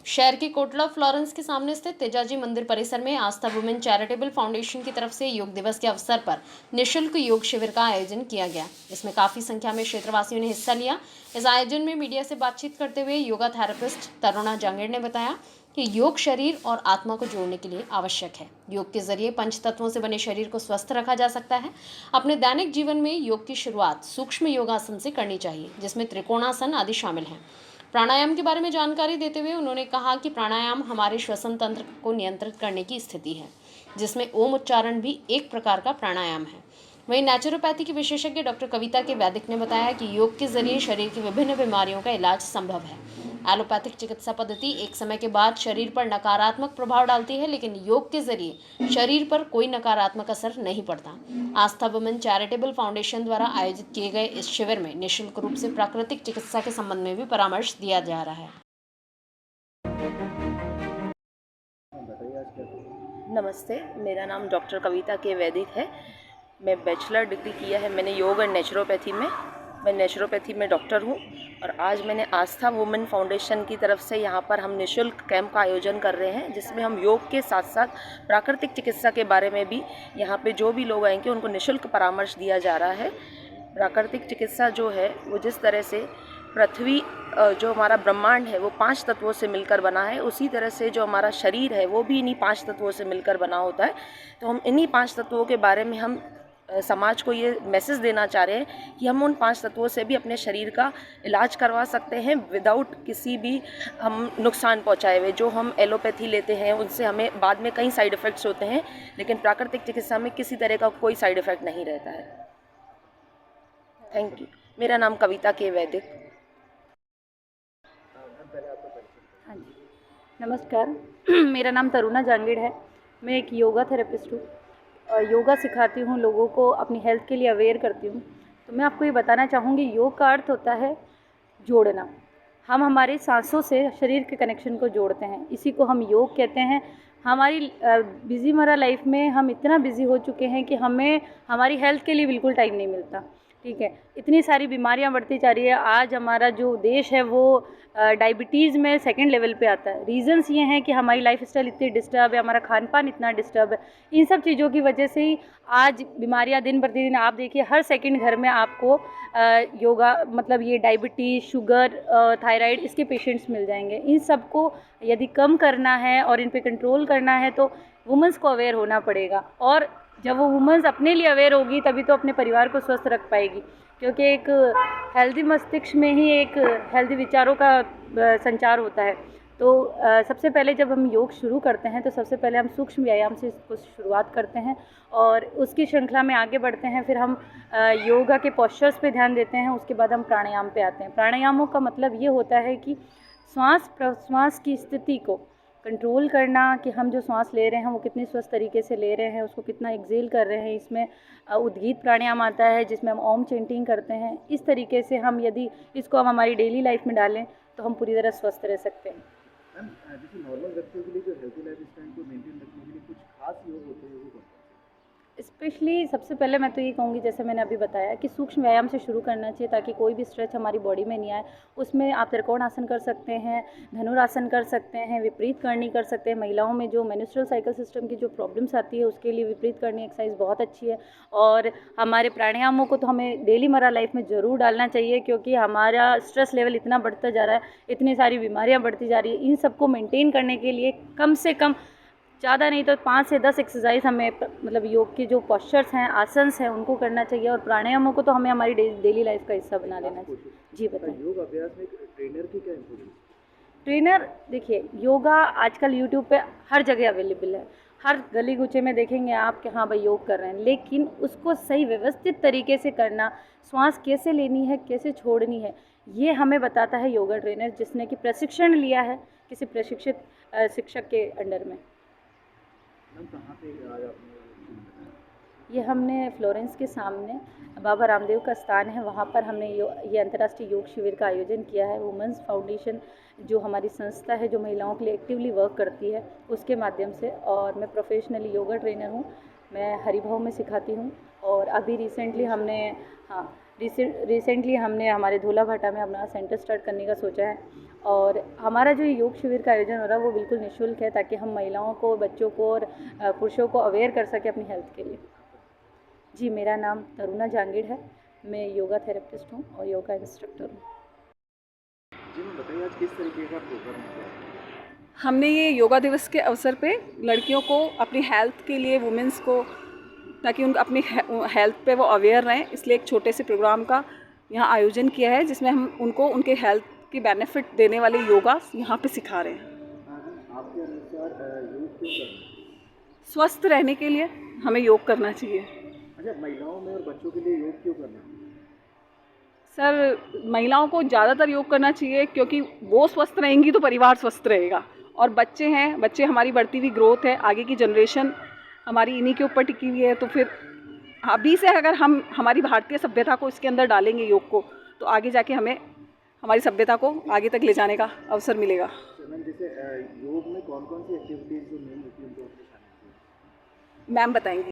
शहर के कोटला फ्लोरेंस के सामने स्थित तेजाजी मंदिर परिसर में आस्था वुमेन चैरिटेबल फाउंडेशन की तरफ से योग दिवस के अवसर पर निःशुल्क योग शिविर का आयोजन किया गया। इसमें काफी संख्या में क्षेत्रवासियों ने हिस्सा लिया। इस आयोजन में मीडिया से बातचीत करते हुए योगा थेरेपिस्ट तरुणा जांगेड़ ने बताया कि योग शरीर और आत्मा को जोड़ने के लिए आवश्यक है। योग के जरिए पंच तत्वों से बने शरीर को स्वस्थ रखा जा सकता है। अपने दैनिक जीवन में योग की शुरुआत सूक्ष्म योगासन से करनी चाहिए, जिसमें त्रिकोणासन आदि शामिल हैं। प्राणायाम के बारे में जानकारी देते हुए उन्होंने कहा कि प्राणायाम हमारे श्वसन तंत्र को नियंत्रित करने की स्थिति है, जिसमें ओम उच्चारण भी एक प्रकार का प्राणायाम है। वहीं नेचुरोपैथी की विशेषज्ञ डॉक्टर कविता के वैदिक ने बताया कि योग के जरिए शरीर की विभिन्न बीमारियों का इलाज संभव है। एलोपैथिक चिकित्सा पद्धति एक समय के बाद शरीर पर नकारात्मक प्रभाव डालती है, लेकिन योग के जरिए शरीर पर कोई नकारात्मक असर नहीं पड़ता। आस्था वुमेन चैरिटेबल फाउंडेशन द्वारा आयोजित किए गए इस शिविर में निःशुल्क रूप से प्राकृतिक चिकित्सा के संबंध में भी परामर्श दिया जा रहा है। नमस्ते, मेरा नाम डॉक्टर कविता के वैदिक है। मैं बैचलर डिग्री किया है मैंने योग और नेचुरोपैथी में। मैं नेचुरोपैथी में डॉक्टर हूँ और आज मैंने आस्था वुमेन फाउंडेशन की तरफ से यहाँ पर हम निःशुल्क कैंप का आयोजन कर रहे हैं, जिसमें हम योग के साथ साथ प्राकृतिक चिकित्सा के बारे में भी यहाँ पे जो भी लोग आएंगे उनको निःशुल्क परामर्श दिया जा रहा है। प्राकृतिक चिकित्सा जो है वो जिस तरह से पृथ्वी जो हमारा ब्रह्मांड है वो 5 तत्वों से मिलकर बना है, उसी तरह से जो हमारा शरीर है वो भी इन्हीं 5 तत्वों से मिलकर बना होता है। तो हम इन्हीं 5 तत्वों के बारे में हम समाज को ये मैसेज देना चाह रहे हैं कि हम उन 5 तत्वों से भी अपने शरीर का इलाज करवा सकते हैं विदाउट किसी भी हम नुकसान पहुंचाए हुए। जो हम एलोपैथी लेते हैं उनसे हमें बाद में कई साइड इफ़ेक्ट्स होते हैं, लेकिन प्राकृतिक चिकित्सा में किसी तरह का कोई साइड इफ़ेक्ट नहीं रहता है। Thank you. मेरा नाम कविता के वैदिक। हाँ जी, नमस्कार। मेरा नाम तरुणा जांगेड़ है। मैं एक योगा थेरेपिस्ट हूँ और योगा सिखाती हूँ, लोगों को अपनी हेल्थ के लिए अवेयर करती हूँ। तो मैं आपको ये बताना चाहूँगी, योग का अर्थ होता है जोड़ना। हम हमारी सांसों से शरीर के कनेक्शन को जोड़ते हैं, इसी को हम योग कहते हैं। हमारी बिज़ी मरा लाइफ में हम इतना बिज़ी हो चुके हैं कि हमें हमारी हेल्थ के लिए बिल्कुल टाइम नहीं मिलता। ठीक है, इतनी सारी बीमारियां बढ़ती जा रही है। आज हमारा जो देश है वो डायबिटीज़ में सेकंड लेवल पे आता है। रीज़न्स ये हैं कि हमारी लाइफस्टाइल इतनी डिस्टर्ब है, हमारा खान पान इतना डिस्टर्ब है। इन सब चीज़ों की वजह से ही आज बीमारियां दिन प्रतिदिन, आप देखिए हर सेकंड घर में आपको योगा मतलब ये डायबिटीज़, शुगर, थायराइड, इसके पेशेंट्स मिल जाएंगे। इन सब को यदि कम करना है और इन पे कंट्रोल करना है तो वुमेंस को अवेयर होना पड़ेगा। और जब वो वुमेंस अपने लिए अवेयर होगी तभी तो अपने परिवार को स्वस्थ रख पाएगी, क्योंकि एक हेल्दी मस्तिष्क में ही एक हेल्दी विचारों का संचार होता है। तो सबसे पहले जब हम योग शुरू करते हैं तो सबसे पहले हम सूक्ष्म व्यायाम से इसको शुरुआत करते हैं और उसकी श्रृंखला में आगे बढ़ते हैं। फिर हम योगा के पोस्चर्स पे ध्यान देते हैं, उसके बाद हम प्राणायाम पे आते हैं। प्राणायामों का मतलब ये होता है कि श्वास प्रश्वास की स्थिति को कंट्रोल करना, कि हम जो सांस ले रहे हैं वो कितनी स्वस्थ तरीके से ले रहे हैं, उसको कितना एक्सेल कर रहे हैं। इसमें उद्गीत प्राणायाम आता है जिसमें हम ओम चेंटिंग करते हैं। इस तरीके से हम यदि इसको हम हमारी डेली लाइफ में डालें तो हम पूरी तरह स्वस्थ रह सकते हैं। मैम, जैसे नॉर्मल व्यक्तियों के लिए जो हेल्थी लाइफ स्टाइल को मेंटेन रखने के लिए कुछ खास योग होते हैं, वो कौन से? स्पेशली सबसे पहले मैं तो ये कहूँगी, जैसे मैंने अभी बताया कि सूक्ष्म व्यायाम से शुरू करना चाहिए ताकि कोई भी स्ट्रेच हमारी बॉडी में नहीं आए। उसमें आप त्रिकोण आसन कर सकते हैं, धनुरासन कर सकते हैं, विपरीत करनी कर सकते हैं। महिलाओं में जो मेंस्ट्रुअल साइकिल सिस्टम की जो प्रॉब्लम्स आती है उसके लिए विपरीत करनी एक्सरसाइज बहुत अच्छी है। और हमारे प्राणायामों को तो हमें डेली मरा लाइफ में ज़रूर डालना चाहिए, क्योंकि हमारा स्ट्रेस लेवल इतना बढ़ता जा रहा है, इतनी सारी बीमारियाँ बढ़ती जा रही है। इन सबको मेनटेन करने के लिए कम से कम ज़्यादा नहीं तो 5 से 10 एक्सरसाइज हमें मतलब योग के जो पोस्चर्स हैं, आसन्स हैं, उनको करना चाहिए। और प्राणायामों को तो हमें हमारी डेली लाइफ का हिस्सा बना लेना चाहिए। जी बताएं। योग अभ्यास में ट्रेनर की क्या इम्पोर्टेंस? ट्रेनर, देखिए योगा आजकल यूट्यूब पे हर जगह अवेलेबल है। हर गली कूचे में देखेंगे आप कि हाँ भाई योग कर रहे हैं, लेकिन उसको सही व्यवस्थित तरीके से करना, श्वास कैसे लेनी है, कैसे छोड़नी है, ये हमें बताता है योगा ट्रेनर, जिसने कि प्रशिक्षण लिया है किसी प्रशिक्षित शिक्षक के अंडर में। मैम, कहाँ पे आज आपने? ये हमने फ्लोरेंस के सामने बाबा रामदेव का स्थान है, वहाँ पर हमने ये अंतर्राष्ट्रीय योग शिविर का आयोजन किया है। वुमेंस फाउंडेशन जो हमारी संस्था है, जो महिलाओं के लिए एक्टिवली वर्क करती है, उसके माध्यम से। और मैं प्रोफेशनली योगा ट्रेनर हूँ, मैं हरिभाव में सिखाती हूँ। और अभी रिसेंटली हमने हमारे धोला भाटा में अपना सेंटर स्टार्ट करने का सोचा है। और हमारा जो योग शिविर का आयोजन हो रहा है वो बिल्कुल निःशुल्क है, ताकि हम महिलाओं को, बच्चों को और पुरुषों को अवेयर कर सकें अपनी हेल्थ के लिए। जी, मेरा नाम तरुणा जांगिड़ है। मैं योगा थेरेपिस्ट हूँ और योगा इंस्ट्रक्टर हूँ। जी मैम बताइए आज किस तरीके का प्रोग्राम हुआ? हमने ये योगा दिवस के अवसर पे लड़कियों को अपनी हेल्थ के लिए, वुमेंस को, ताकि उन अपनी हेल्थ पे वो अवेयर रहें, इसलिए एक छोटे से प्रोग्राम का यहाँ आयोजन किया है, जिसमें हम उनको उनके हेल्थ की बेनिफिट देने वाले योगा यहाँ पे सिखा रहे हैं। आपके अनुसार योग क्यों करना? स्वस्थ रहने के लिए हमें योग करना चाहिए। अच्छा, महिलाओं में और बच्चों के लिए योग क्यों करना? सर, महिलाओं को ज़्यादातर योग करना चाहिए, क्योंकि वो स्वस्थ रहेंगी तो परिवार स्वस्थ रहेगा। और बच्चे हैं, बच्चे हमारी बढ़ती हुई ग्रोथ है, आगे की जनरेशन हमारी इन्हीं के ऊपर टिकी हुई है। तो फिर अभी से अगर हम हमारी भारतीय सभ्यता को इसके अंदर डालेंगे, योग को, तो आगे जाके हमें हमारी सभ्यता को आगे तक ले जाने का अवसर मिलेगा। मैम जैसे योग में कौन कौन सी एक्टिविटीज़ जो मेन होती है उनको आपको बताना चाहिए? मैम बताएंगी।